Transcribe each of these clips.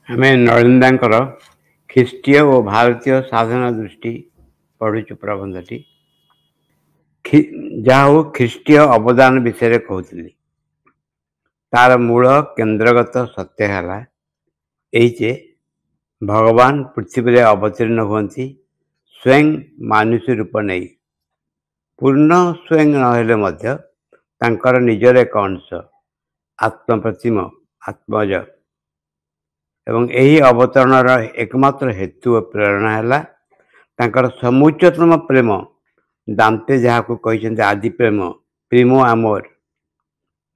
ଆମେ ନଳିନ୍ଦାଙ୍କର ଖ୍ରୀଷ୍ଟୀୟ ଓ ଭାରତୀୟ ସାଧନା ଦୃଷ୍ଟି ପଢ଼ୁଛୁ ପ୍ରବନ୍ଧଟି। ଯାହା ହଉ ଖ୍ରୀଷ୍ଟୀୟ ଅବଦାନ ବିଷୟରେ କହୁଥିଲି। ତାର ମୂଳ କେନ୍ଦ୍ରଗତ ସତ୍ୟ ହେଲା ଏଇ ଯେ ଭଗବାନ ପୃଥିବୀରେ ଅବତୀର୍ଣ୍ଣ ହୁଅନ୍ତି ସ୍ୱୟଂ ମାନୁଷୀ ରୂପ ନେଇ। ପୂର୍ଣ୍ଣ ସ୍ୱୟଂ ନହେଲେ ମଧ୍ୟ ତାଙ୍କର ନିଜର ଏକ ଅଂଶ ଆତ୍ମପ୍ରତିମ ଆତ୍ମଜ। ଏବଂ ଏହି ଅବତରଣର ଏକମାତ୍ର ହେତୁ ଓ ପ୍ରେରଣା ହେଲା ତାଙ୍କର ସମୁଚ୍ଚତମ ପ୍ରେମ। ଦାନ୍ତେ ଯାହାକୁ କହିଛନ୍ତି ଆଦି ପ୍ରେମ ପ୍ରେମୋ ଆମୋର।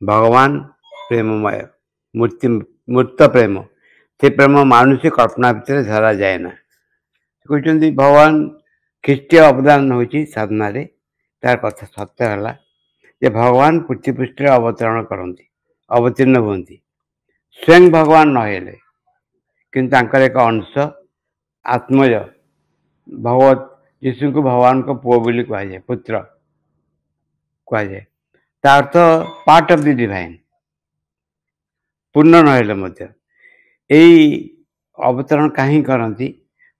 ଭଗବାନ ପ୍ରେମମୟ, ମୂର୍ତ୍ତ ପ୍ରେମ। ସେ ପ୍ରେମ ମାନୁଷୀ କଳ୍ପନା ଭିତରେ ଧରାଯାଏ ନା। କହୁଛନ୍ତି ଭଗବାନ ଖ୍ରୀଷ୍ଟୀୟ ଅବଦାନ ହେଉଛି ସାଧନାରେ। ତାର କଥା ସତ୍ୟ ହେଲା ଯେ ଭଗବାନ ପୃଥିବୀ ପୃଷ୍ଠରେ ଅବତୀର୍ଣ୍ଣ ହୁଅନ୍ତି ସ୍ୱୟଂ ଭଗବାନ ନହେଲେ, କିନ୍ତୁ ତାଙ୍କର ଏକ ଅଂଶ ଆତ୍ମଜ। ଭଗବତ ଯୀଶୁଙ୍କୁ ଭଗବାନଙ୍କ ପୁଅ ବୋଲି କୁହାଯାଏ, ପୁତ୍ର କୁହାଯାଏ। ତା ଅର୍ଥ ପାର୍ଟ ଅଫ୍ ଦି ଡିଭାଇନ୍। ପୂର୍ଣ୍ଣ ନହେଲେ ମଧ୍ୟ ଏଇ ଅବତରଣ କାହିଁ କରନ୍ତି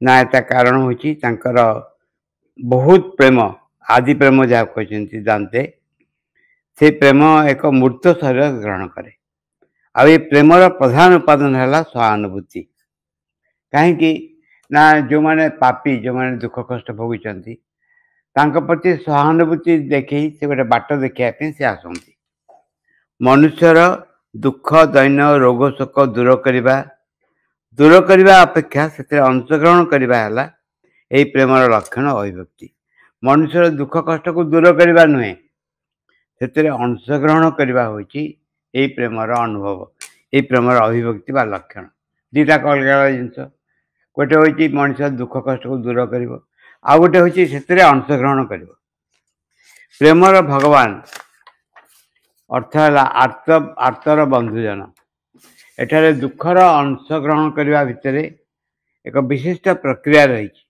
ନା, ତା କାରଣ ହେଉଛି ତାଙ୍କର ବହୁତ ପ୍ରେମ, ଆଦି ପ୍ରେମ ଯାହା କହିଛନ୍ତି ଦାନ୍ତେ। ସେ ପ୍ରେମ ଏକ ମୂର୍ତ୍ତ ଶରୀର ଗ୍ରହଣ କରେ। ଆଉ ଏ ପ୍ରେମର ପ୍ରଧାନ ଉପାଦାନ ହେଲା ସହାନୁଭୂତି। କାହିଁକି ନା ଯେଉଁମାନେ ପାପୀ, ଯେଉଁମାନେ ଦୁଃଖ କଷ୍ଟ ଭୋଗୁଛନ୍ତି ତାଙ୍କ ପ୍ରତି ସହାନୁଭୂତି ଦେଖେଇ ସେ ଗୋଟେ ବାଟ ଦେଖାଇବା ପାଇଁ ସେ ଆସନ୍ତି। ମନୁଷ୍ୟର ଦୁଃଖ ଦୈନ୍ୟ ରୋଗ ଶୋକ ଦୂର କରିବା ଅପେକ୍ଷା ସେଥିରେ ଅଂଶଗ୍ରହଣ କରିବା ହେଲା ଏହି ପ୍ରେମର ଲକ୍ଷଣ ଅଭିବ୍ୟକ୍ତି। ମନୁଷ୍ୟର ଦୁଃଖ କଷ୍ଟକୁ ଦୂର କରିବା ନୁହେଁ, ସେଥିରେ ଅଂଶଗ୍ରହଣ କରିବା ହେଉଛି ଏହି ପ୍ରେମର ଅନୁଭବ, ଏହି ପ୍ରେମର ଅଭିବ୍ୟକ୍ତି ବା ଲକ୍ଷଣ। ଦୁଇଟାକ ଅଲଗା ଅଲଗା ଜିନିଷ। ଗୋଟେ ହେଉଛି ମଣିଷ ଦୁଃଖ କଷ୍ଟକୁ ଦୂର କରିବ, ଆଉ ଗୋଟେ ହେଉଛି ସେଥିରେ ଅଂଶଗ୍ରହଣ କରିବ। ପ୍ରେମର ଭଗବାନ ଅର୍ଥ ହେଲା ଆର୍ତ୍ତର ବନ୍ଧୁଜନ। ଏଠାରେ ଦୁଃଖର ଅଂଶଗ୍ରହଣ କରିବା ଭିତରେ ଏକ ବିଶିଷ୍ଟ ପ୍ରକ୍ରିୟା ରହିଛି।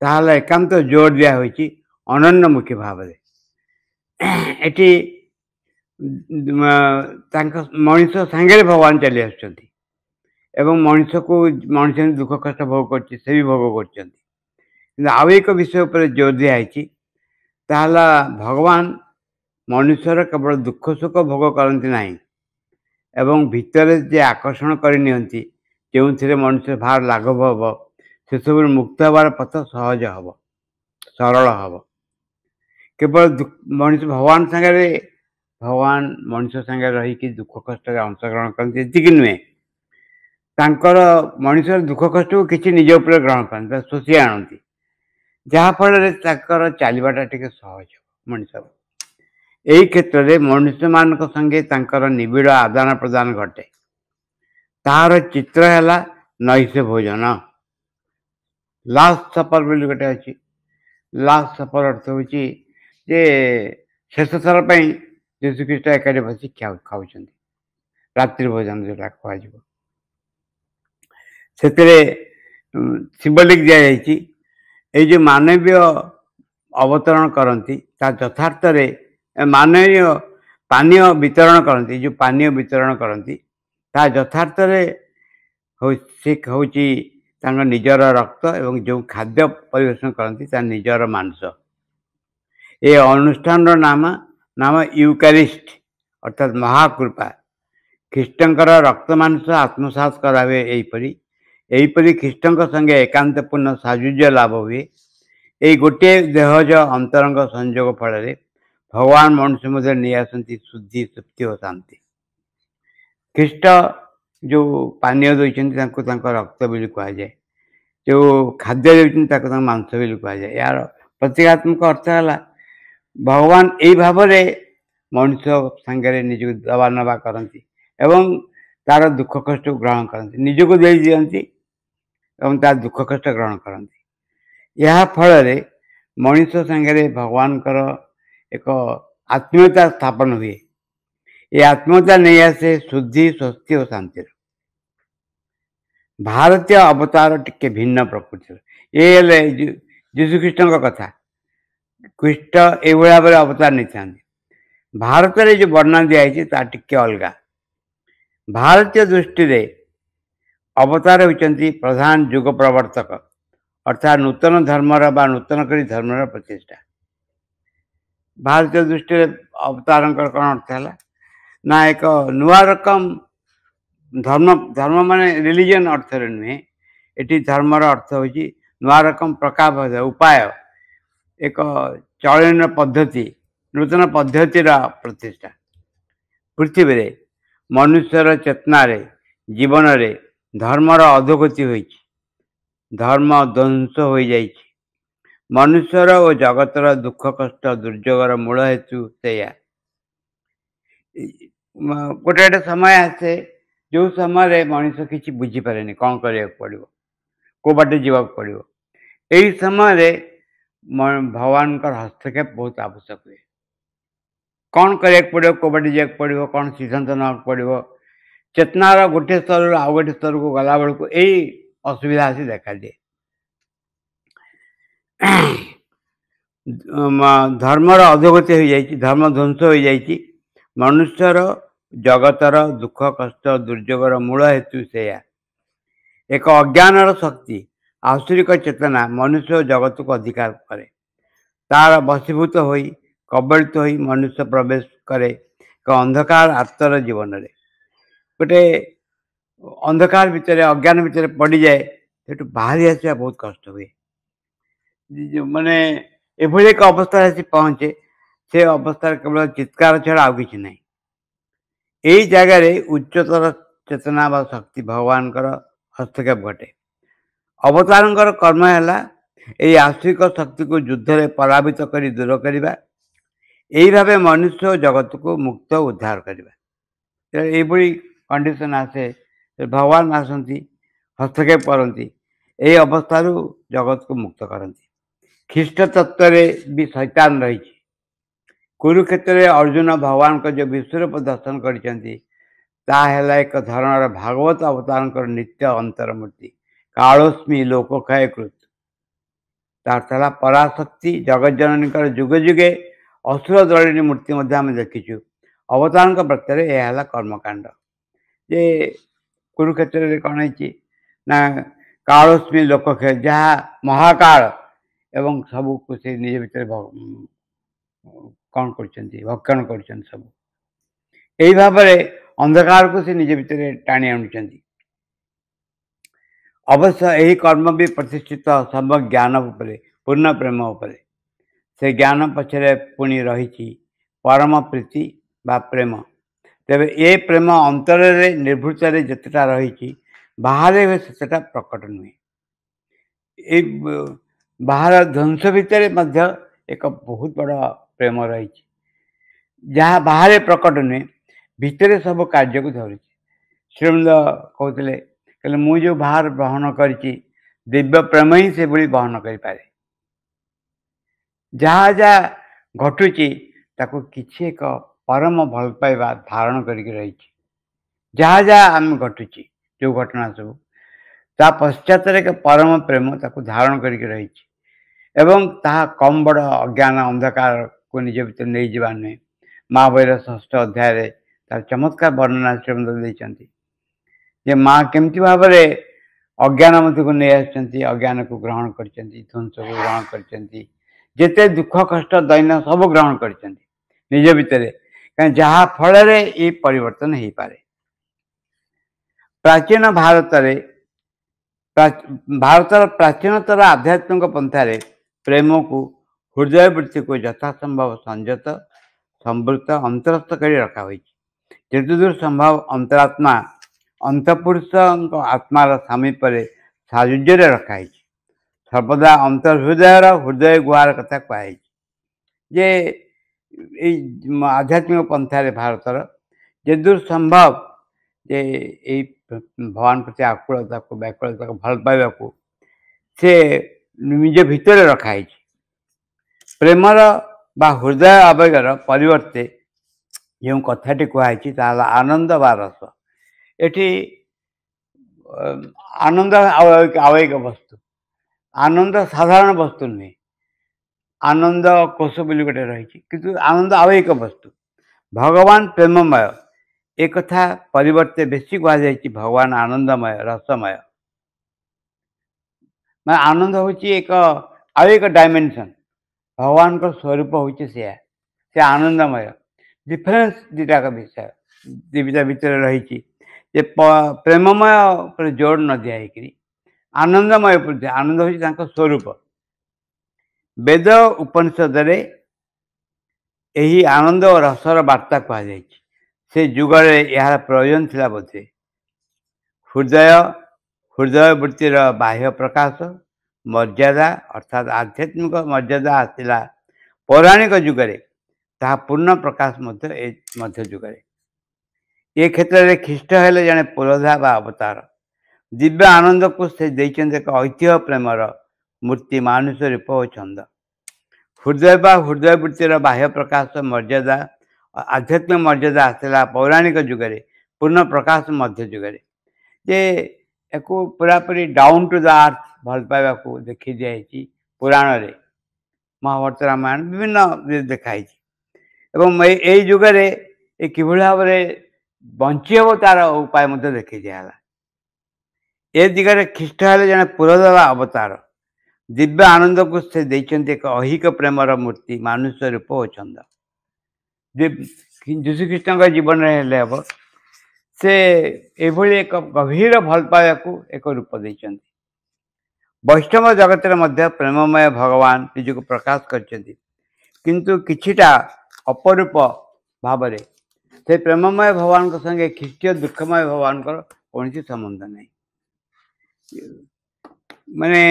ତାହେଲେ ଏକାନ୍ତ ଜୋର ଦିଆ ହୋଇଛି ଅନନ୍ୟମୁଖୀ ଭାବରେ। ଏଠି ତାଙ୍କ ମଣିଷ ସାଙ୍ଗରେ ଭଗବାନ ଚାଲି ଆସୁଛନ୍ତି ଏବଂ ମଣିଷ ଦୁଃଖ କଷ୍ଟ ଭୋଗ କରୁଛି, ସେ ବି ଭୋଗ କରୁଛନ୍ତି। କିନ୍ତୁ ଆଉ ଏକ ବିଷୟ ଉପରେ ଜୋର ଦିଆହେଇଛି, ତାହେଲା ଭଗବାନ ମନୁଷ୍ୟର କେବଳ ଦୁଃଖ ସୁଖ ଭୋଗ କରନ୍ତି ନାହିଁ ଏବଂ ଭିତରେ ଯେ ଆକର୍ଷଣ କରିନିଅନ୍ତି, ଯେଉଁଥିରେ ମନୁଷ୍ୟ ଭାର ଲାଘବ ହେବ, ସେସବୁରୁ ମୁକ୍ତ ହେବାର ପଥ ସହଜ ହେବ, ସରଳ ହେବ। କେବଳ ଭଗବାନ ମଣିଷ ସାଙ୍ଗରେ ରହିକି ଦୁଃଖ କଷ୍ଟରେ ଅଂଶଗ୍ରହଣ କରନ୍ତି ଏତିକି ନୁହେଁ, ତାଙ୍କର ମଣିଷର ଦୁଃଖ କଷ୍ଟକୁ କିଛି ନିଜ ଉପରେ ଗ୍ରହଣ କରନ୍ତି ବା ଶୋଷି ଆଣନ୍ତି, ଯାହାଫଳରେ ତାଙ୍କର ଚାଲିବାଟା ଟିକେ ସହଜ ହେବ ମଣିଷର। ଏହି କ୍ଷେତ୍ରରେ ମନୁଷ୍ୟମାନଙ୍କ ସଙ୍ଗେ ତାଙ୍କର ନିବିଡ଼ ଆଦାନ ପ୍ରଦାନ ଘଟେ। ତାହାର ଚିତ୍ର ହେଲା ନୈଶ ଭୋଜନ। ଲାଷ୍ଟ ସପର ବୋଲି ଗୋଟେ ଅଛି। ଲାଷ୍ଟ ସପର ଅର୍ଥ ହେଉଛି ଯେ ଶେଷ ଥର ପାଇଁ ଯୀଶୁଖ୍ରୀଷ୍ଟ ଏକାଠି ବସି ଖାଉଛନ୍ତି, ରାତ୍ରି ଭୋଜନ ଯେଉଁଟା କୁହାଯିବ। ସେଥିରେ ସିମ୍ବଲିକ୍ ଦିଆଯାଇଛି ଏଇ ଯେଉଁ ମାନବୀୟ ଅବତରଣ କରନ୍ତି, ତା ଯଥାର୍ଥରେ ମାନବୀୟ ପାନୀୟ ବିତରଣ କରନ୍ତି, ଯେଉଁ ପାନୀୟ ବିତରଣ କରନ୍ତି ତା ଯଥାର୍ଥରେ ସେ ହେଉଛି ତାଙ୍କ ନିଜର ରକ୍ତ ଏବଂ ଯେଉଁ ଖାଦ୍ୟ ପରିବେଷଣ କରନ୍ତି ତା ନିଜର ମାଂସ। ଏ ଅନୁଷ୍ଠାନର ନାମ ୟୁକାରିଷ୍ଟ ଅର୍ଥାତ୍ ମହାକୃପା। ଖ୍ରୀଷ୍ଟଙ୍କର ରକ୍ତ ମାଂସ ଆତ୍ମସାତ କରାହୁଏ ଏହିପରି ଖ୍ରୀଷ୍ଟଙ୍କ ସଙ୍ଗେ ଏକାନ୍ତ ପୂର୍ଣ୍ଣ ସାଯୁଜ୍ୟ ଲାଭ ହୁଏ। ଏହି ଗୋଟିଏ ଦେହଜ ଅନ୍ତରଙ୍ଗ ସଂଯୋଗ ଫଳରେ ଭଗବାନ ମନୁଷ୍ୟ ମଧ୍ୟରେ ନେଇ ଆସନ୍ତି ଶୁଦ୍ଧି ତୃପ୍ତି ଓ ଶାନ୍ତି। ଖ୍ରୀଷ୍ଟ ଯେଉଁ ପାନୀୟ ଦେଉଛନ୍ତି ତାଙ୍କୁ ତାଙ୍କ ରକ୍ତ ବୋଲି କୁହାଯାଏ, ଯେଉଁ ଖାଦ୍ୟ ଦେଉଛନ୍ତି ତାକୁ ତାଙ୍କ ମାଂସ ବୋଲି କୁହାଯାଏ। ଏହାର ପ୍ରତୀକାତ୍ମକ ଅର୍ଥ ହେଲା ଭଗବାନ ଏଇ ଭାବରେ ମଣିଷ ସାଙ୍ଗରେ ନିଜକୁ ଦେବା ନେବା କରନ୍ତି ଏବଂ ତାର ଦୁଃଖ କଷ୍ଟକୁ ଗ୍ରହଣ କରନ୍ତି, ନିଜକୁ ଦେଇ ଦିଅନ୍ତି ଏବଂ ତାର ଦୁଃଖ କଷ୍ଟ ଗ୍ରହଣ କରନ୍ତି। ଏହା ଫଳରେ ମଣିଷ ସାଙ୍ଗରେ ଭଗବାନଙ୍କର ଏକ ଆତ୍ମୀୟତା ସ୍ଥାପନ ହୁଏ। ଏ ଆତ୍ମୀୟତା ନେଇ ଆସେ ଶୁଦ୍ଧି ସ୍ୱସ୍ତି ଓ ଶାନ୍ତିର। ଭାରତୀୟ ଅବତାର ଟିକେ ଭିନ୍ନ ପ୍ରକୃତିର। ଏ ହେଲେ ଯୀଶୁଖ୍ରୀଷ୍ଟଙ୍କ କଥା। ଖ୍ରୀଷ୍ଟ ଏଇଭଳି ଭାବରେ ଅବତାର ନେଇଥାନ୍ତି। ଭାରତରେ ଯେଉଁ ବର୍ଣ୍ଣନା ଦିଆଯାଇଛି ତାହା ଟିକେ ଅଲଗା। ଭାରତୀୟ ଦୃଷ୍ଟିରେ अवतार होती प्रधान जुग प्रवर्तक अर्थात नूतन धर्मर बा नूतन करी धर्मर प्रतिष्ठा। भारतीय दृष्टि अवतार कौन अर्थ है ना एक नुआ रकम धर्म धर्म माने रिलीजन अर्थ नुहे एटी धर्मर अर्थ हो नुआ रकम प्रकार उपाय एक चलन पद्धति नूतन पद्धतिर प्रतिष्ठा। पृथ्वी रे मनुष्यर चेतना रे जीवन रे धर्मर अधोगति होई धर्म ध्वंस हो जाइछि। मनुष्यर और जगतर दुख कष्ट दुर्योगर मूल हेतु से गोटे गोटे समय आसे जो समय मनुष्य किसी बुझीपारे कौन करा पड़ो को बाटे जावाक पड़ो यही समय भगवान हस्तक्षेप बहुत आवश्यक हुए। कौन करा पड़ो को बाटे जावाक पड़ो कौन सिद्धांत ना पड़ो चेतनार गोटे स्तर आउ गोटे स्तर को गला बेलू यही असुविधा आसी देखा दिए। धर्मर अधोगति हो जाइए धर्म ध्वंस हो जाइए मनुष्यर जगतर दुख कष्ट दुर्योगर मूल हेतु से एक अज्ञानर शक्ति आसुरिक चेतना मनुष्य जगत को अधिकार करे तार बसीभूत हो कबलित हो मनुष्य प्रवेश करे एक अंधकार आत्तर जीवन रे गोटे अंधकार भितर अज्ञान भितर पड़ जाए से बाहरी आसा बहुत कष्ट हुए माने एभली एक अवस्था आसी पहुँचे से अवस्था केवल चित्कार छड़ा आउ कि ना यही जगार उच्चतर चेतना व शक्ति भगवान हस्तक्षेप घटे। अवतार कर्म है यही आश्रिक शक्ति को युद्ध में पराभूत कर दूर करवा यही भाव मनुष्य जगत को मुक्त उद्धार करवा ये कंडीशन आसे भगवान आसती हस्तक्षेप करती यही अवस्था जगत को मुक्त करती। ख्रीष्ट तत्व भी शैतान रही कुरुक्षेत्र में अर्जुन भगवान को जो विश्वरूप दर्शन कर एक धरण भागवत अवतार नित्य अंतर्मूर्ति कालोस्मी लोकक्षय कृत तार पराशक्ति जगत जननी जुगे जुगे असुर दलिनी मूर्ति आम देखीचु। अवतार प्रत्यार यह कर्मकांड जे कुरुक्षेत्र में कौन ना कालोस्मी लोकक्षय जहाँ महाकाल एवं सबू को से निज भीतर कौन भक्षण कर सब यही भाव अंधकार को से निज भीतर टाणी आणुचंती। अवश्य यही कर्म भी प्रतिष्ठित सब ज्ञान उपरे पूर्ण प्रेम उपरे से ज्ञान पछरे पुणी रही परम प्रीति बा प्रेम तेरे ये प्रेम अंतर निर्भृत जितेटा रही बाहर से प्रकट नुहे बाहर ध्वंस भितर एक बहुत बड़ा प्रेम रही जहाँ बाहर प्रकट नुहे भितर सब कार्य को धरी श्रीमंद कहते कहले मु जो बाहर बहन कर दिव्य प्रेम ही से भाई बहन करें जहाँ जहाँ घटुची ताको किसी एक परम भल पाइबा धारण करके रही जहाँ जहाँ आम घटुची जो घटना सब ता पश्चात एक परम प्रेम ताको धारण करके रही एवं ताहा कम बड़ अज्ञान अंधकार को निज भीतर नहीं जावा नुहे। महावीर षष्ठ अध्याय तार चमत्कार वर्णना श्रीमंद देते जे माँ केमती भाव अज्ञान मध्य को नहीं आसती अज्ञान को ग्रहण कर ध्वंस को ग्रहण कर जिते दुख कष्ट दैन सब ग्रहण कर निज भीतर कहीं जहाँ फल ये परिवर्तन हो पारे। प्राचीन भारतर प्राचीनतर आध्यात्मिक पंथारे प्रेम को हृदय वृत्ति को यथासंभव संयत संवृत अंतरस्थ कर रखा जितदूर संभव अंतरात्मा अंतपुरुष आत्मार समीप साजुज्य रखाई सर्वदा अंतर्हृदयर हृदय गुहार कथा कहुई जे आध्यात्मिक पंथारे भारतर जितदूर संभव जे भगवान प्रति आकुलता को व्याकुलता को भल पाइबा को से निज भितर रखाई प्रेमर बा हृदय आवेगर परिवर्ते जो कथाटी कहुई आनंद बा रस एटी आनंद आवेग वस्तु आनंद साधारण वस्तु नुहे आनंद कोश बोली गोटे रही किंतु आनंद आवेग वस्तु भगवान प्रेममय एक कथा परिवर्ते बेसी कहुई भगवान आनंदमय रसमय मैं आनंद हूँ एक आउ एक डायमेंशन भगवान का स्वरूप हूँ से आनंदमय डिफरेन्स दुटाक विषय दुटा भितर रही प्रेममय पर जोड़ न दिखाई आनंदमय पर आनंद हूँ स्वरूप वेद उपनिषद यही आनंद और रसर वार्ता कहुई से जुगरे यार प्रयोजन थिला बोधे हृदय हृदय वृत्तिर बाह्य प्रकाश मर्यादा अर्थात आध्यात्मिक मर्यादा आसला पौराणिक जुगरे ताहा पूर्ण प्रकाश मध्य जुगरे ये क्षेत्र में ख्रीष्ट हेले जड़े पुरोधा बा अवतार दिव्य आनंद को से देइचंद एक ऐतिह्य प्रेमर मूर्ति मानुष रूप और छंद हृदय बा हृदय वृत्तिर बाह्य प्रकाश मर्यादा आध्यात्मिक मर्यादा आसला पौराणिक जुगरे पूर्ण प्रकाश मध्य जुगरे जे एको पूरापूरी डाउन टू द अर्थ भल पाइबा को देखी दिखाई पुराण रे महाभारत रामायण विभिन्न देखाई एवं यही जुगरे कि भाव में बंची हम तार उपाय देखी दिगला ए दिगरे ख्रीष्ट हेले जड़े पुरोधा अवतार दिव्य आनंद को से देइचंती एक अहिक प्रेमर मूर्ति मानुष रूप और छंद जीशुख्रीष्ण का जीवन हेले हम से एभली एक गभीर भल पाइबा को एक रूप देइचंती वैष्णव जगत में प्रेममय भगवान निज को प्रकाश करचंती किंतु किछिटा अपरूप भाव से प्रेममय भगवान को संगे ख्रीष्टीय दुखमय भगवान को कौन संबंध नहीं माने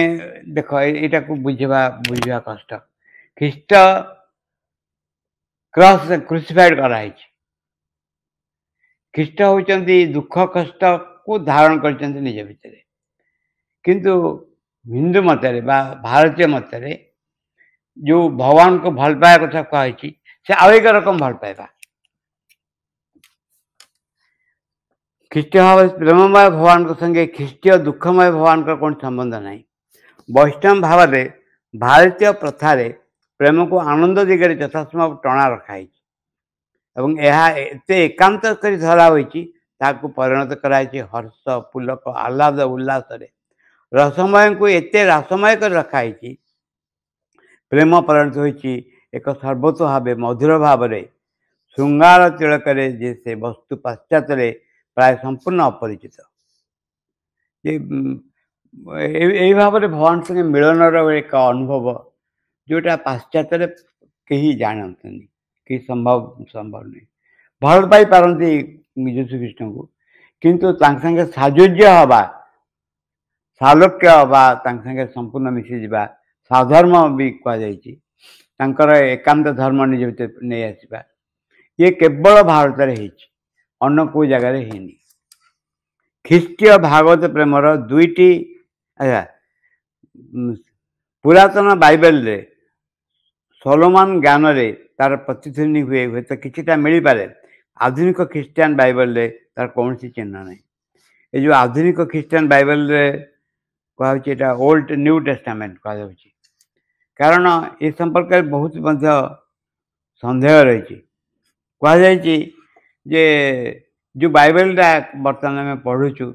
देख यहाँ को बुझा कष्ट ख्रीष्ट क्रॉस क्रुसिफाइड कराई ख्रीष्ट होती दुख कष्ट को धारण कर निज भितर किंतु हिंदू मत भारतीय मत जो भगवान को भल पाया कथा कही से आउ एक रकम भल पाइबा ख्रीष्ट भाव प्रेममय भगवान को संगे ख्रीष्टीय दुखमय भगवान का कौन संबंध नहीं वैष्णव भाव में भारतीय प्रथा प्रेम को आनंद दिगरे यथासंभव टणा रखाई एते एकांत कर धरा ताकू परिणत कराई हर्ष पुलक आह्लाद उल्लास रसमय को एते रसमय कर रखाई प्रेम परिणत होती एक सर्वतो भाव मधुर भाव श्रृंगार तिलक जे से वस्तु पश्चात प्राय संपूर्ण अपरिचित यही भाव में भगवान संगे मिलनर एक अनुभव जोटा पाश्चात कहीं जानते कि संभव नहीं भल पाई पारती जीशुख्रीष्ण को किंतु संगे साजुज्य हवा सालोक्य हवा संगे संपूर्ण मिसी जा साधर्म भी कहुई एकांत धर्म निज भर नहीं आसवा ये केवल भारत अन्न को जगार है ख्रीष्टीय भागवत प्रेमर दुईटी पुरातन बाइबल रे सोलोमन ज्ञान रे तार प्रतिध्वनि हुए हुए तो किछिटा मिल पारे आधुनिक ख्रीष्टियान बाइबल रे तार कौन सी चिन्ह नहीं ये जो आधुनिक ख्रीष्टियान बाइबल रे कहुचा ओल्ड न्यू टेस्टामेंट कहुँ कारण ये संपर्क में बहुत सन्देह रही कहुई जे जो बाइबलटा बर्तमान आम पढ़ुचु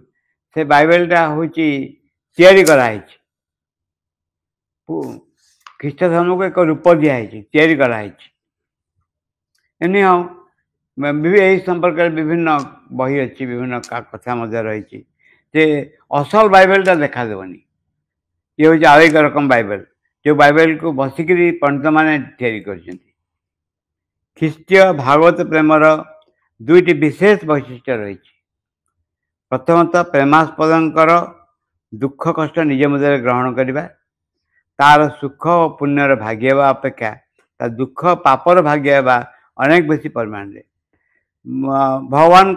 से बाइबलटा हूँ तैयारी कराई ख्रीष्ट धर्म को एक रूप दिखाई तैयारी कराई एनी यही संपर्क में विभिन्न बही अच्छी विभिन्न कथा रही असल बाइबलटा देखा देवनी ये हूँ आउ एक रकम बाइबल जो बाइबल को बसिक पंडित मैंने तैयारी कर ख्रीष्टीय भागवत प्रेमर दुईटी विशेष वैशिष्ट्य रही प्रथमतः प्रेमास्पदर दुख कष्ट निज मध्य ग्रहण करवा तार सुख और पुण्यर भाग्य अपेक्षा तार दुख पापर भाग्य अनेक बेसी परिमाण भगवान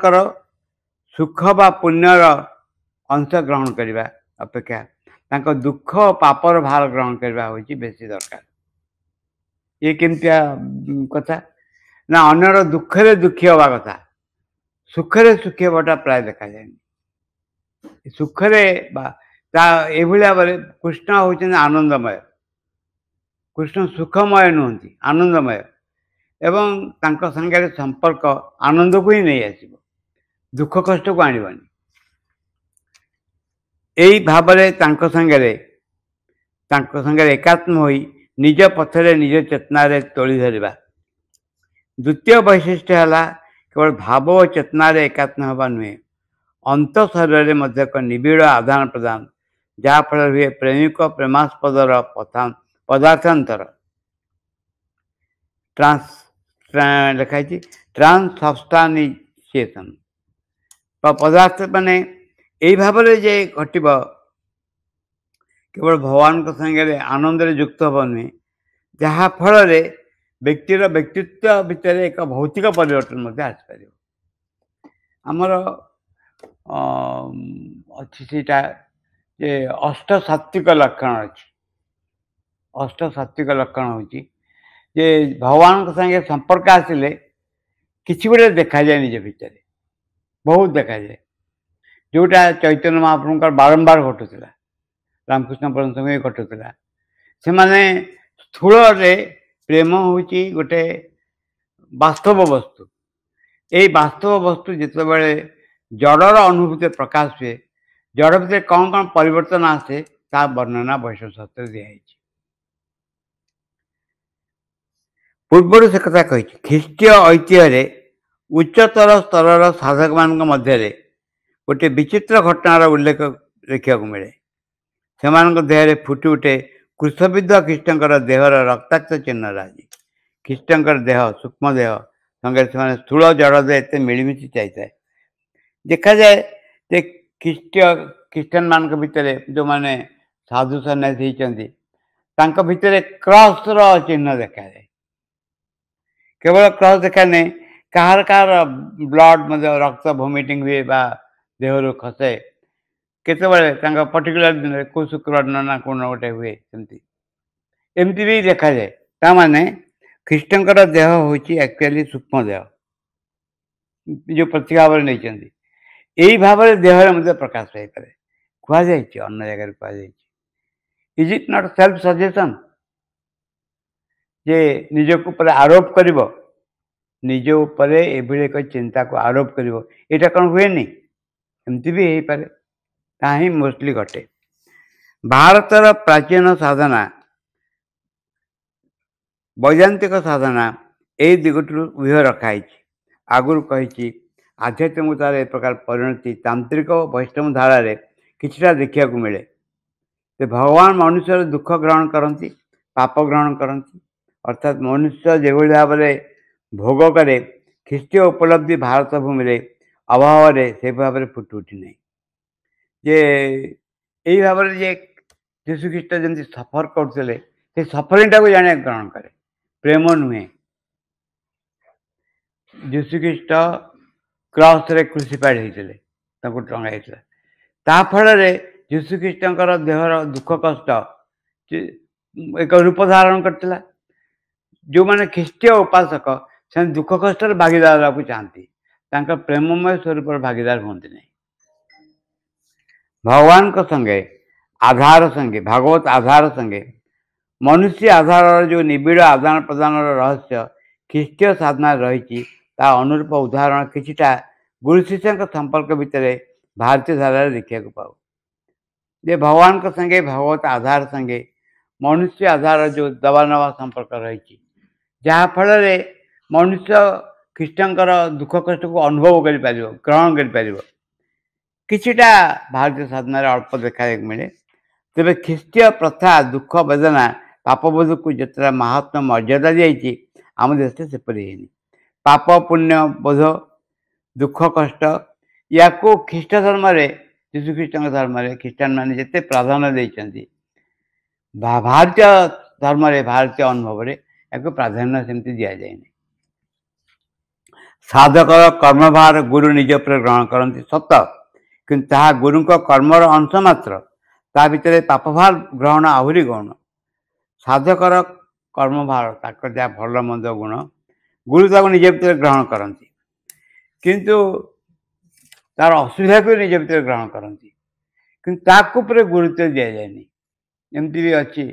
सुख बा पुण्यर अंश ग्रहण करवा अपेक्षा तांको दुख पापर भार ग्रहण करवा होची बेसी दरकार ये केमतिया कथा ना अन्यर दुखरे दुखी हवा कथा सुखरे सुखी हवाटा प्राय देखा जाए सुखरे ये भाव कृष्ण होती आनंदमय कृष्ण सुखमय नुहति आनंदमय एवं तांको संगे संपर्क आनंद को ही नहीं आसब ଦୁଃଖ କଷ୍ଟକୁ ଆଣିବନି। ଏଇ ଭାବରେ ତାଙ୍କ ସାଙ୍ଗରେ ଏକାତ୍ମ ହୋଇ ନିଜ ପଥରେ ନିଜ ଚେତନାରେ ତୋଳି ଧରିବା। ଦ୍ୱିତୀୟ ବୈଶିଷ୍ଟ୍ୟ ହେଲା କେବଳ ଭାବ ଓ ଚେତନାରେ ଏକାତ୍ମ ହେବା ନୁହେଁ, ଅନ୍ତ ଶରୀରରେ ମଧ୍ୟ ଏକ ନିବିଡ଼ ଆଦାନ ପ୍ରଦାନ, ଯାହାଫଳରେ ହୁଏ ପ୍ରେମିକ ପ୍ରେମାସ୍ପଦର ପଦାର୍ଥାନ୍ତର। ଲେଖା ହେଇଛି ଟ୍ରାନ୍ସସବଷ୍ଟାନ୍ସିଏସନ୍। ପଦାର୍ଥ ମାନେ ଏଇ ଭାବରେ ଯେ ଘଟିବ, କେବଳ ଭଗବାନଙ୍କ ସାଙ୍ଗରେ ଆନନ୍ଦରେ ଯୁକ୍ତ ହେବ ନୁହେଁ, ଯାହାଫଳରେ ବ୍ୟକ୍ତିର ବ୍ୟକ୍ତିତ୍ୱ ଭିତରେ ଏକ ଭୌତିକ ପରିବର୍ତ୍ତନ ମଧ୍ୟ ଆସିପାରିବ। ଆମର ଅଛି ସେଇଟା ଯେ ଅଷ୍ଟ ସାତ୍ଵିକ ଲକ୍ଷଣ ଅଛି। ଅଷ୍ଟ ସାତ୍ଵିକ ଲକ୍ଷଣ ହେଉଛି ଯେ ଭଗବାନଙ୍କ ସାଙ୍ଗେ ସମ୍ପର୍କ ଆସିଲେ କିଛି ଗୋଟେ ଦେଖାଯାଏ ନିଜ ଭିତରେ, ବହୁତ ଦେଖାଯାଏ, ଯେଉଁଟା ଚୈତନ୍ୟ ମହାପ୍ରଭୁଙ୍କର ବାରମ୍ବାର ଘଟୁଥିଲା, ରାମକୃଷ୍ଣ ପରମହଂସଙ୍କ ବି ଘଟୁଥିଲା। ସେମାନେ ସ୍ଥୂଳରେ ପ୍ରେମ ହେଉଛି ଗୋଟେ ବାସ୍ତବ ବସ୍ତୁ। ଏଇ ବାସ୍ତବ ବସ୍ତୁ ଯେତେବେଳେ ଜଡ଼ର ଅନୁଭୂତି ପ୍ରକାଶ ହୁଏ, ଜଡ଼ ଭିତରେ କ'ଣ କ'ଣ ପରିବର୍ତ୍ତନ ଆସେ ତା ବର୍ଣ୍ଣନା ବୈଷ୍ଣବ ଶାସ୍ତ୍ରରେ ଦିଆଯାଇଛି। ପୂର୍ବରୁ ସେ କଥା କହିଛି। ଖ୍ରୀଷ୍ଟୀୟ ଐତିହ୍ୟରେ ଉଚ୍ଚତର ସ୍ତରର ସାଧକମାନଙ୍କ ମଧ୍ୟରେ ଗୋଟିଏ ବିଚିତ୍ର ଘଟଣାର ଉଲ୍ଲେଖ ଦେଖିବାକୁ ମିଳେ। ସେମାନଙ୍କ ଦେହରେ ଫୁଟି ଉଠେ କୃଶବିଦ୍ଧ ଖ୍ରୀଷ୍ଟଙ୍କର ଦେହର ରକ୍ତାକ୍ତ ଚିହ୍ନ ରାଜି। ଖ୍ରୀଷ୍ଟଙ୍କର ଦେହ, ସୂକ୍ଷ୍ମ ଦେହ ସଙ୍ଗରେ ସେମାନେ ସ୍ଥୂଳ ଜଡ଼ ଏତେ ମିଳିମିଶି ଯାଇଥାଏ। ଦେଖାଯାଏ ଯେ ଖ୍ରୀଷ୍ଟିଆନମାନଙ୍କ ଭିତରେ ଯେଉଁମାନେ ସାଧୁ ସନ୍ନ୍ୟାସୀ ହେଇଛନ୍ତି, ତାଙ୍କ ଭିତରେ କ୍ରସର ଚିହ୍ନ ଦେଖାଯାଏ। କେବଳ କ୍ରସ୍ ଦେଖାନି, କାହାର କାହାର ବ୍ଲଡ଼ ମଧ୍ୟ ରକ୍ତ ଭୋମିଟିଂ ହୁଏ ବା ଦେହରୁ ଖସେ। କେତେବେଳେ ତାଙ୍କ ପର୍ଟିକୁଲାର ଦିନରେ କେଉଁ ଶୁକ୍ରବାର ନା କ'ଣ ଗୋଟେ ହୁଏ, ଏମିତି ବି ଦେଖାଯାଏ। ତାମାନେ ଖ୍ରୀଷ୍ଟଙ୍କର ଦେହ ହେଉଛି ଆକ୍ଚୁଆଲି ସୂକ୍ଷ୍ମ ଦେହ, ଯେଉଁ ପ୍ରତୀକ ଭାବରେ ନେଇଛନ୍ତି। ଏଇ ଭାବରେ ଦେହରେ ମଧ୍ୟ ପ୍ରକାଶ ପାଇପାରେ। କୁହାଯାଇଛି, ଅନ୍ୟ ଜାଗାରେ କୁହାଯାଇଛି, is it not self suggestion, ଯେ ନିଜକୁ ଉପରେ ଆରୋପ କରିବ, ନିଜ ଉପରେ ଏଭଳି ଏକ ଚିନ୍ତାକୁ ଆରୋପ କରିବ, ଏଇଟା କ'ଣ ହୁଏନି? ଏମିତି ବି ହେଇପାରେ। ତାହା ହିଁ ମୋଷ୍ଟଲି ଘଟେ। ଭାରତର ପ୍ରାଚୀନ ସାଧନା, ବୈଦାନ୍ତିକ ସାଧନା ଏଇ ଦିଗଠାରୁ ଉଭୟ ରଖାଯାଇଛି। ଆଗରୁ କହିଛି, ଆଧ୍ୟାତ୍ମିକତାର ଏ ପ୍ରକାର ପରିଣତି ତାନ୍ତ୍ରିକ ଓ ବୈଷ୍ଣବ ଧାରାରେ କିଛିଟା ଦେଖିବାକୁ ମିଳେ। ଯେ ଭଗବାନ ମନୁଷ୍ୟର ଦୁଃଖ ଗ୍ରହଣ କରନ୍ତି, ପାପ ଗ୍ରହଣ କରନ୍ତି, ଅର୍ଥାତ୍ ମନୁଷ୍ୟ ଯେଭଳି ଭାବରେ ଭୋଗ କରେ, ଖ୍ରୀଷ୍ଟୀୟ ଉପଲବ୍ଧି ଭାରତ ଭୂମିରେ ଅଭାବରେ ସେ ଭାବରେ ଫୁଟି ଉଠି ନାହିଁ। ଯେ ଏଇ ଭାବରେ ଯେ ଯୀଶୁଖ୍ରୀଷ୍ଟ ଯେମିତି ସଫର କରୁଥିଲେ, ସେ ସଫରିଂଟାକୁ ଜାଣେ ଗ୍ରହଣ କରେ, ପ୍ରେମ ନୁହେଁ। ଯୀଶୁଖ୍ରୀଷ୍ଟ କ୍ରସରେ କ୍ରୁସିଫାଇଡ୍ ହେଇଥିଲେ, ତାଙ୍କୁ ଟଙ୍ଗା ହେଇଥିଲା। ତା ଫଳରେ ଯୀଶୁଖ୍ରୀଷ୍ଟଙ୍କର ଦେହର ଦୁଃଖ କଷ୍ଟ ଏକ ରୂପ ଧାରଣ କରିଥିଲା। ଯେଉଁମାନେ ଖ୍ରୀଷ୍ଟୀୟ ଉପାସକ, ସେମାନେ ଦୁଃଖ କଷ୍ଟରେ ଭାଗିଦାର ହେବାକୁ ଚାହାନ୍ତି, ତାଙ୍କ ପ୍ରେମମୟ ସ୍ୱରୂପର ଭାଗିଦାର ହୁଅନ୍ତି ନାହିଁ। ଭଗବାନଙ୍କ ସଙ୍ଗେ ଆଧାର ସଙ୍ଗେ, ଭାଗବତ ଆଧାର ସଙ୍ଗେ ମନୁଷ୍ୟ ଆଧାରର ଯେଉଁ ନିବିଡ଼ ଆଦାନ ପ୍ରଦାନର ରହସ୍ୟ ଖ୍ରୀଷ୍ଟୀୟ ସାଧନାରେ ରହିଛି, ତା ଅନୁରୂପ ଉଦାହରଣ କିଛିଟା ଗୁରୁ ଶିଷ୍ୟଙ୍କ ସମ୍ପର୍କ ଭିତରେ ଭାରତୀୟ ଧାରାରେ ଦେଖିବାକୁ ପାଉ। ଯେ ଭଗବାନଙ୍କ ସାଙ୍ଗେ, ଭାଗବତ ଆଧାର ସାଙ୍ଗେ ମନୁଷ୍ୟ ଆଧାରର ଯେଉଁ ଦେବା ନେବା ସମ୍ପର୍କ ରହିଛି, ଯାହାଫଳରେ ମନୁଷ୍ୟ ଖ୍ରୀଷ୍ଟଙ୍କର ଦୁଃଖ କଷ୍ଟକୁ ଅନୁଭବ କରିପାରିବ, ଗ୍ରହଣ କରିପାରିବ। କିଛିଟା ଭାରତୀୟ ସାଧନାରେ ଅଳ୍ପ ଦେଖାବାକୁ ମିଳେ। ତେବେ ଖ୍ରୀଷ୍ଟୀୟ ପ୍ରଥା ଦୁଃଖ ବେଦନା ପାପବୋଧକୁ ଯେତେଟା ମାହାତ୍ମ୍ୟ ମର୍ଯ୍ୟାଦା ଦିଆଯାଇଛି, ଆମ ଦେଶରେ ସେପରି ହେଇନି। ପାପ ପୁଣ୍ୟ ବୋଧ, ଦୁଃଖ କଷ୍ଟ, ୟାକୁ ଖ୍ରୀଷ୍ଟ ଧର୍ମରେ, ଯୀଶୁଖ୍ରୀଷ୍ଟଙ୍କ ଧର୍ମରେ ଖ୍ରୀଷ୍ଟିଆନମାନେ ଯେତେ ପ୍ରାଧାନ୍ୟ ଦେଇଛନ୍ତି, ଭାରତୀୟ ଧର୍ମରେ, ଭାରତୀୟ ଅନୁଭବରେ ୟାକୁ ପ୍ରାଧାନ୍ୟ ସେମିତି ଦିଆଯାଇନି। ସାଧକର କର୍ମଭାର ଗୁରୁ ନିଜ ଉପରେ ଗ୍ରହଣ କରନ୍ତି ସତ, କିନ୍ତୁ ତାହା ଗୁରୁଙ୍କ କର୍ମର ଅଂଶ ମାତ୍ର। ତା ଭିତରେ ପାପଭାର ଗ୍ରହଣ ଆହୁରି ଗୌଣ। ସାଧକର କର୍ମଭାର, ତାଙ୍କର ଯାହା ଭଲ ମନ୍ଦ ଗୁଣ, ଗୁରୁ ତାକୁ ନିଜ ଭିତରେ ଗ୍ରହଣ କରନ୍ତି, କିନ୍ତୁ ତାର ଅସୁବିଧାକୁ ନିଜ ଭିତରେ ଗ୍ରହଣ କରନ୍ତି, କିନ୍ତୁ ତାକୁ ଉପରେ ଗୁରୁତ୍ୱ ଦିଆଯାଏନି। ଏମିତି ବି ଅଛି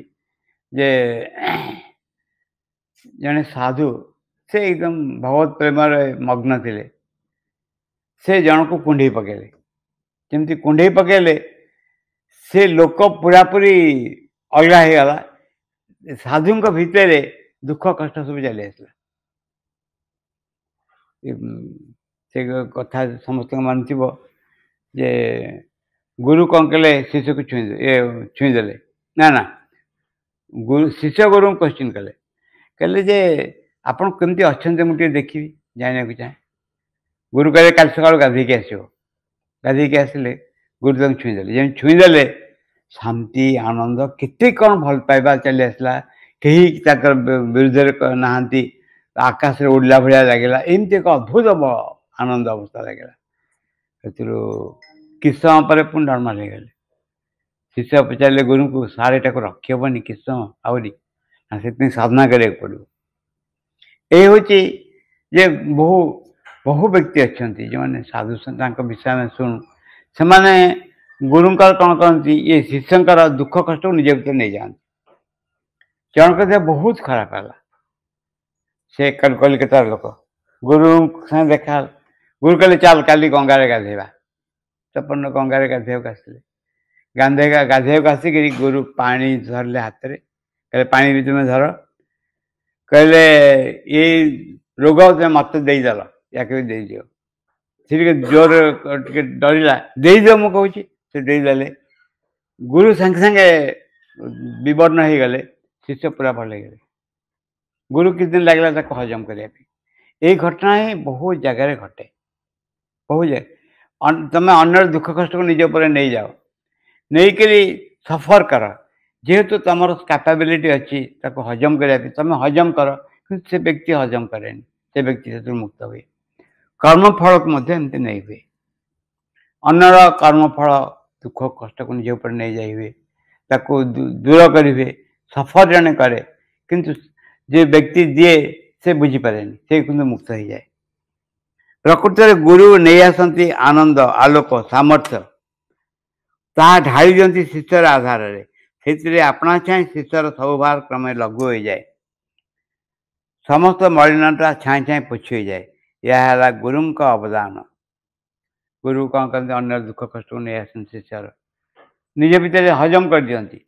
ଯେ ଜଣେ ସାଧୁ, ସେ ଏକଦମ ଭଗବତ ପ୍ରେମରେ ମଗ୍ନ ଥିଲେ, से जन को कुंडई पकेले जमी कुंडई पकेले से लोक पूरापूरी अलगा हो गला साधु भितर दुख कष्ट सब चली आसला से कथा समस्त मानुव जे गुरु कौन कले शिष्य को छुईदे ना ना गुरु शिष्य गुरु क्वेश्चन कले कहले जे आपण केमती अच्छा मुझे देखी जाना चाहे गुरु कहे कल सका गाधे आसो गाधे आसिले गुरु तक छुईदे जमी छुईदे शांति आनंद केते कौन भल पाइबा चली आसला कहीं विरुद्ध नहांती आकाश में उड़ला भाया लगे एमती एक अद्भुत आनंद अवस्था लगे किस समय पर पुणी नर्माल हो गले शिष्य पचारे गुरु को सार एटा को रखी हेनी किस समय आहरी से साधना करा पड़ो ये हूँ जे बहु बहु व्यक्ति अच्छा जो मैंने साधु विषय में शुणु से गुरुंकर कौन करती ये शिष्य दुख कष्ट को निजे भर नहीं जाती जनक देह बहुत खराब है से कलिकतार लोक गुरु साथ देखा गुरु कहले चल काली गंगार गाधेवा तपन गंगार गाधेक आसले गाधेक आसिक गुरु पानी धरले हाथ में कहले पानी भी तुम्हें धर कहले ये रोग तुम मत देदेल या दियो सी जोर डरला देदियो मु कहूँ से देदेले गुरु संगे संगे विवर्ण हो गले शिष्य पूरा भल हो गले गुरु किस दिन लगला हजम करने घटना ही बहुत जगार घटे बहुत जगह तुम अन्य दुख कष्ट को निज पर नहीं जाओ नहीं करी सफर कर जेहेतु तुम कैपेबिलिटी अच्छी हजम करने तुम हजम कर से व्यक्ति हजम करे से व्यक्ति से मुक्त हुए कर्मफल एमती नहीं हुए अन्यर कर्मफल दुख कष्ट को निज पर नहीं जाए हुए दूर करेंगे सफर जड़े करे किंतु जे व्यक्ति दिए से बुझीपारे से किंतु मुक्त हो जाए प्रकृति गुरु नहीं आसती आनंद आलोक सामर्थ्य ता ढाई दिखती शिष्यर आधार से अपना छाए शिष्यर सब भार क्रमे लघु हो जाए समस्त मलिनता छाए छाए पोछी हो जाए यह गुरु का अवदान गुरु कौन करते अन्य दुख कष्ट को नहीं आस शिष्यर निज भितर हजम कर दिखती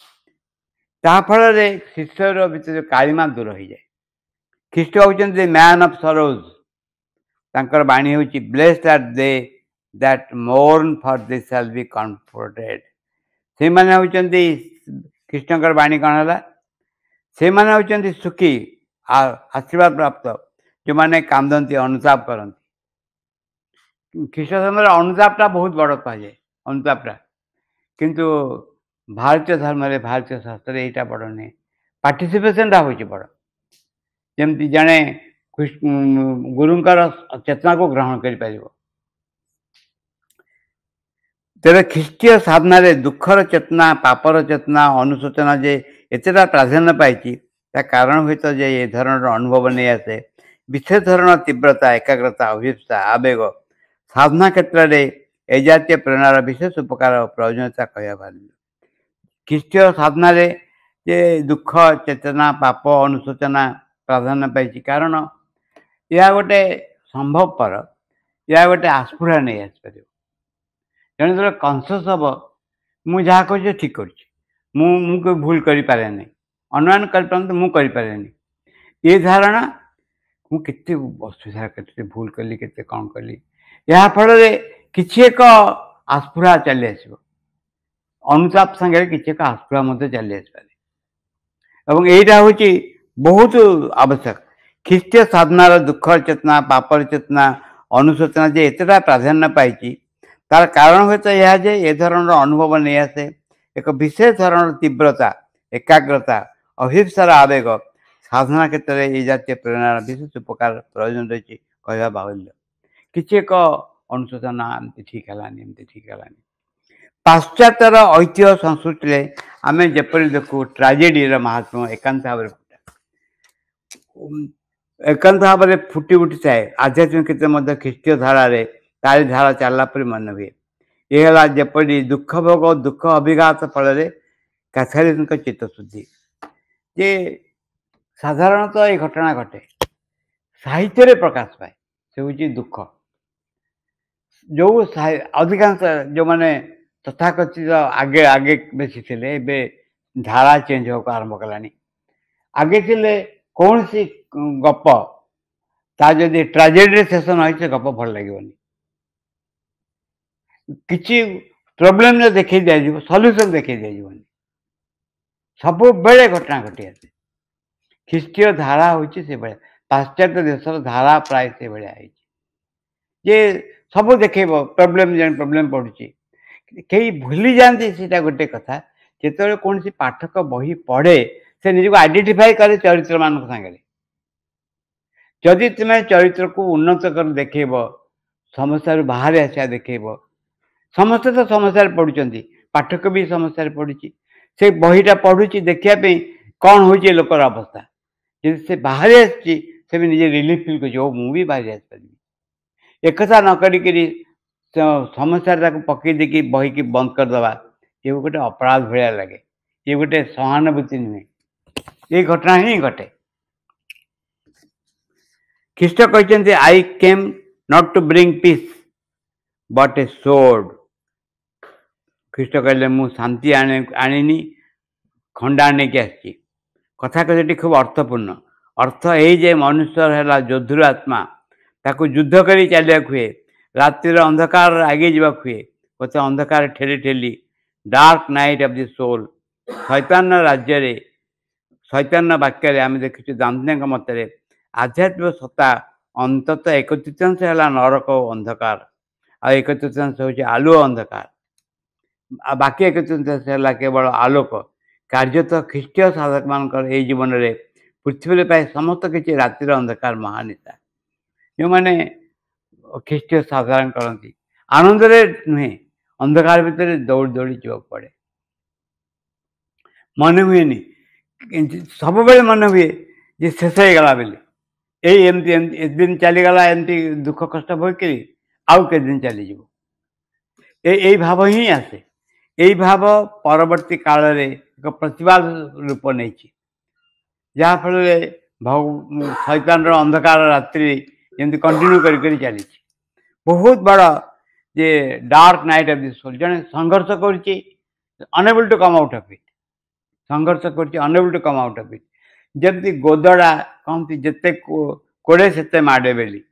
ताफल शिष्यर भर कालिमा दूर हो जाए ख्रीष्ट होती मैन ऑफ सरोज तांकर बाणी हूँ blessed are they that mourn for they shall be comforted से माने होती कृष्णकर बाणी कौन है से माने होती सुखी आशीर्वाद प्राप्त जो मैंने कांदती अनुताप करती ख्रीष्ट समय अनुतापटा बहुत बड़ कहुए अनुतापटा किंतु भारतीय धर्म रे भारतीय शास्त्र यहाँ बड़ नहीं पार्टिसिपेशनटा हूँ बड़ जमती जड़े गुरुंकर चेतना को ग्रहण कर तेरे ख्रीष्टीय साधना रे दुखर चेतना पापर चेतना अनुशोचना जे एतटा प्राधान्य पाई कारण हुए तो ये धरण अनुभव नहीं आसे विशेष धरण तीव्रता एकाग्रता अभिप्सा आवेग साधना क्षेत्र में ए जातीय प्रेरणार विशेष उपकार और प्रयोजनता कह ख्रीष्टीय साधना रे जे दुख चेतना पाप अनुशोचना प्राधान्य पाई कारण यह गोटे संभवपर यह गोटे आस्फुरा नहीं आसपार जन जो कनसीयस हम मुझे कह ठीक कर भूल कर अनुमान कर ये धारणा मुझे असुविधा के भूल कली के कौन कली या फल किसी एक आस्फुरा चली आस अनुताप सागर किसी एक आस्फुरा चली आसपारे यहाँ हूँ बहुत आवश्यक ख्रीष्टीय साधनार दुख चेतना पापर चेतना अनुशोचना जे एतटा प्राधान्य पाई तार कारण हुए तो यह जे ए धरण अनुभव नहीं आसे एक विशेष धरण तीव्रता एकाग्रता अभिप्सार आवेग साधना क्षेत्र में ये जातीय प्रेरणार विशेष उपकार प्रयोजन रही कहवा बाहुल्य किसी एक अनुशोचना एमती ठीक है पाश्चात्यर ऐतिह्य संस्कृति आम जपरी देखू ट्राजेडी महात्मा एकांत भाव एकांत भाव फुटी उठी थाए आध्यात्मिक क्षेत्र ख्रीष्टीय धारा तारी धारा चलला मन हुए यह जपरी दुख भोग दुख अभिघात फल कैथोलिक चित्तशुद्धि जे साधारणतः ये घटना घटे साहित्य प्रकाश पाए से हूँ दुख जो अधिकांश जो मैंने तथाकथित आगे आगे बेसी थे ए धारा चेंज होगा आरंभ कलानी आगे थे कौन सी गप ता जदि ट्राजेडी शेष न गप भल लगे किसी प्रोब्लेम देखी दिया सल्यूशन देखी दिया सब बेले घटना घटी आसे ख्रीष्टीय धारा हूँ से भाया पाश्चात्य देशर धारा प्राय से भाया जे सब देखे प्रोब्लेम जन प्रोब्लेम पड़ुची कई भूली जाती सीटा गोटे कथा जो कौन सी पाठक बही पढ़े से निजक आइडेंटिफाई करे चरित्र मान सागर जदि तुम्हें चरित्र को उन्नत कर देखेब समस्या बाहर आसा देखेब समस्ते तो समस्या पढ़ुं पाठक भी समस्या पढ़ुची से बहीटा पढ़ुची देखापी कौन हो लोकर अवस्था जब से बाहर आसे निजे रिलीफ फिल कर मुझे बाहर आसपारी एकथा न करी समस्या पकई देकी बही की बंद करदे ये गोटे अपराध भाया लगे ये गोटे सहानुभूति नुहे ये घटना ही घटे ख्रीष्ट कहते I came not to bring peace but a sword ख्रीष्ट कहले मु शांति आनी खंडा आने की आसी कथा कहते खूब अर्थपूर्ण अर्थ ये मनुष्य है जोधुर आत्मा ताको युद्ध कर चलिया हुए रातिर अंधकार आगे जावाक हुए कते अंधकार ठेली ठेली dark night of the soul शैतान राज्य रे शैतान वाक्य आम देखु दांते मतरे आध्यात्मिक सत्ता अंततः एक तृतीयांश है नरक अंधकार आ एक तृतीयांश हूँ आलुओ अंधकार बाकी एक तृतीयांश है केवल आलोक कार्यतः ख्रीष्टीय साधक मान जीवन में पृथ्वी प्राय समस्त किसी रातिर अंधकार महानिशा जो मैंने ख्रीष्टीय साधारण करती आनंद नुहे अंधकार भितर दौड़ दौड़ी जावाक पड़े मन हुए सब बेले मन हुए जे शेष हो गला बेले एक दिन चलीगला एमती दुख कष्ट बोकरी आउ के दिन चलीज यही भाव ही आसे यही भाव परवर्ती काल रे एक प्रतिवाद रूप नहीं जहाँफल शैतान अंधकार रात्रि जमी कंटिन्यू करी चली बहुत बड़ जे dark night of the soul जने संघर्ष कर enable to come out of it संघर्ष कर enable to come out of it जमती गोदड़ा कहती जिते कोड़े से माड़े बेली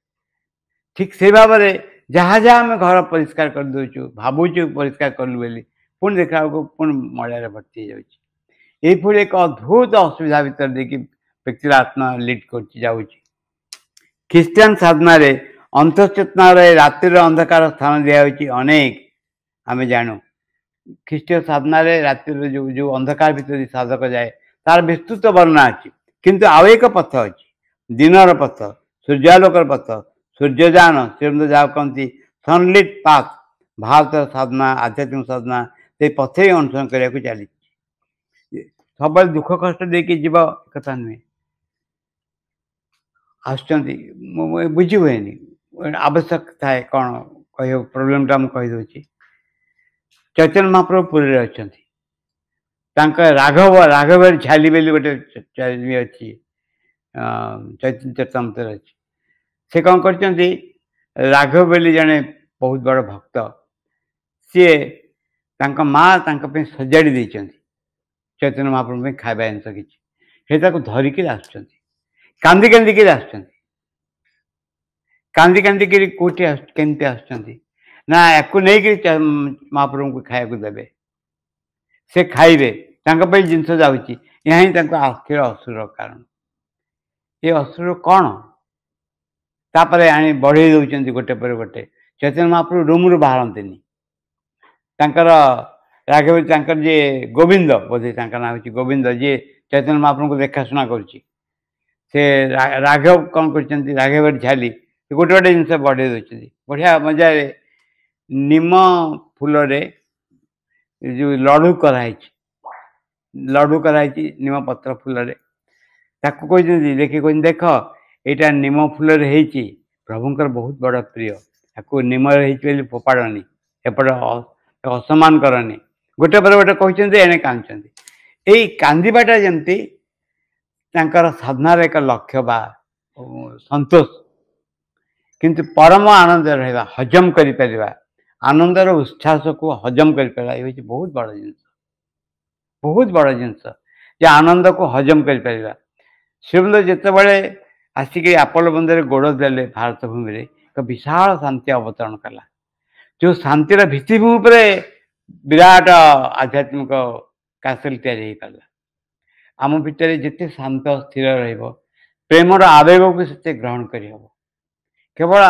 ठीक से भाव में जहाँ जहाँ आम घर परिष्कार कर दूचु भावुचु परिष्कार कलु बेली पुणी देखा पुणी मलिया भर्ती हो जाए एक अद्भुत असुविधा भितर देखिए व्यक्तिर आत्मा लीड कर ख्रीष्टियान साधना रे अंतचेतना रातिर अंधकार स्थान दिखाई अनेक आम जानू ख्रीष्टीय साधना रे रातिर जो जो अंधकार भितर साधक जाए तार विस्तृत वर्णना अच्छी किंतु आउ एक पथ अच्छी दिनर पथ सूर्यालोकर पथ सूर्यजान श्रीमंत जहाँ कहती सनलिट पाथ भारत साधना आध्यात्मिक साधना से पथे ही अनुसरण करने चली सब दुख कष्ट देकी जीव कथा नुहे बुझी हुए आवश्यक थाए कौन कह प्रोब्लेम टा मुझे चैतन्य महाप्रभु पुरी अच्छा राघव राघव झाली बेली गोटे अच्छी चैतन्य चरितमृत अच्छी से कौन कर राघव बेली जड़े बहुत बड़ भक्त सी माँ सजाड़ी देती चैतन्य महाप्रभु खाଇବା जिनस कि धरिकी कांदी कांदी कांदी कांदी कौटी केमती आना या नहीं महाप्रभु को खाया देवे से खाइबे जिनस जाऊँगी यहाँ ही आखिर असुर कारण ये असुर कौन तापर आनी बढ़े दौरान गोटे पर गोटे चैतन्य महाप्रभु रूम रू बाहरती राघव जी गोविंद बोधे ना हूँ गोविंद जी चैतन्य महाप्रभु को देखाशुना कर राघव कौन कर राघव झाली गोटे गोटे जिनस बढ़े दौरान बढ़िया मजा निम फूल रे जो लड्डू कराई निम पत्र फूल रे देखिए कहते देख यहाँ निम फूल रे प्रभुंकर बहुत बड़ प्रिय या निम फोपाड़नी एपट असमान करनी गोटे पर गोटे कहते एने कांदुंट यही कांदीबाटा जमती साधनार एक लक्ष्य बा संतोष किंतु परम आनंद रहा हजम कर आनंदर उच्छ्वास को हजम कर बहुत बड़ जिनस बहुत बड़ जिनस जे आनंद को हजम कर श्रीमंद जिते बड़े आसिक आपल बंदर गोड़ देले भारत भूमि रे एक विशाल शांति अवतरण कला जो शांतिर भित्तिभूमि पर विराट आध्यात्मिक कासल तैयारी पाला आम भितर जिते शांत स्थिर रेमर आवेग को से ग्रहण करहब केवल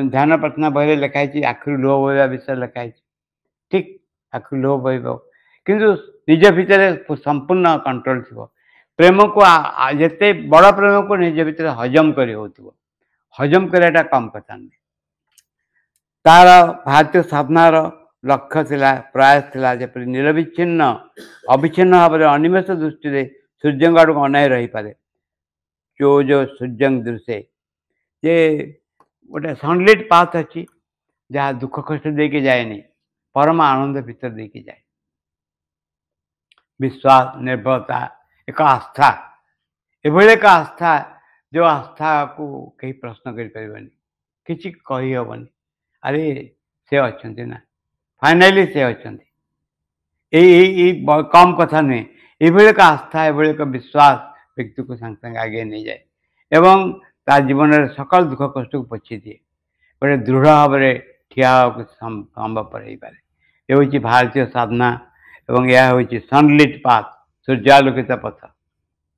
ध्यान प्रार्थना बही लिखाई आखिर लुह बहवा विषय लिखाई ठीक आखिर लुह बह किंतु निज भितर संपूर्ण कंट्रोल थी प्रेम को जिते बड़ प्रेम को निज भितर हजम कर हजम कराटा कम कथा नहीं तार भारतीय साधनार लक्ष्य थिला प्रयास थिला जेपरि निरविच्छिन्न अविच्छिन्न भाव में अनिमेष दृष्टि सूर्य आड़ अनाई रही पारे जो सूर्य दृश्य जे गोटे सनलाइट पाथ अच्छी जहाँ दुख कष्ट देके जाए परम आनंद भीतर देके जाए विश्वास निर्भरता एक आस्था एभली एक आस्था जो आस्था को कहीं प्रश्न कर किसी कही हेनी अरे से अच्छा ना फाइनाली से अच्छा कम कथा नुहे ये एक आस्था ये एक विश्वास व्यक्ति को संगे संगे आगे नहीं जाए एवं ता जीवन में सकल दुख कष्ट को पोछि दिए गोटे दृढ़ भाव में ठिया संभवपर हो पाए ये हूँ भारतीय साधना एवं यह हूँ सनलिट पाथ सूर्यालोकित पथ।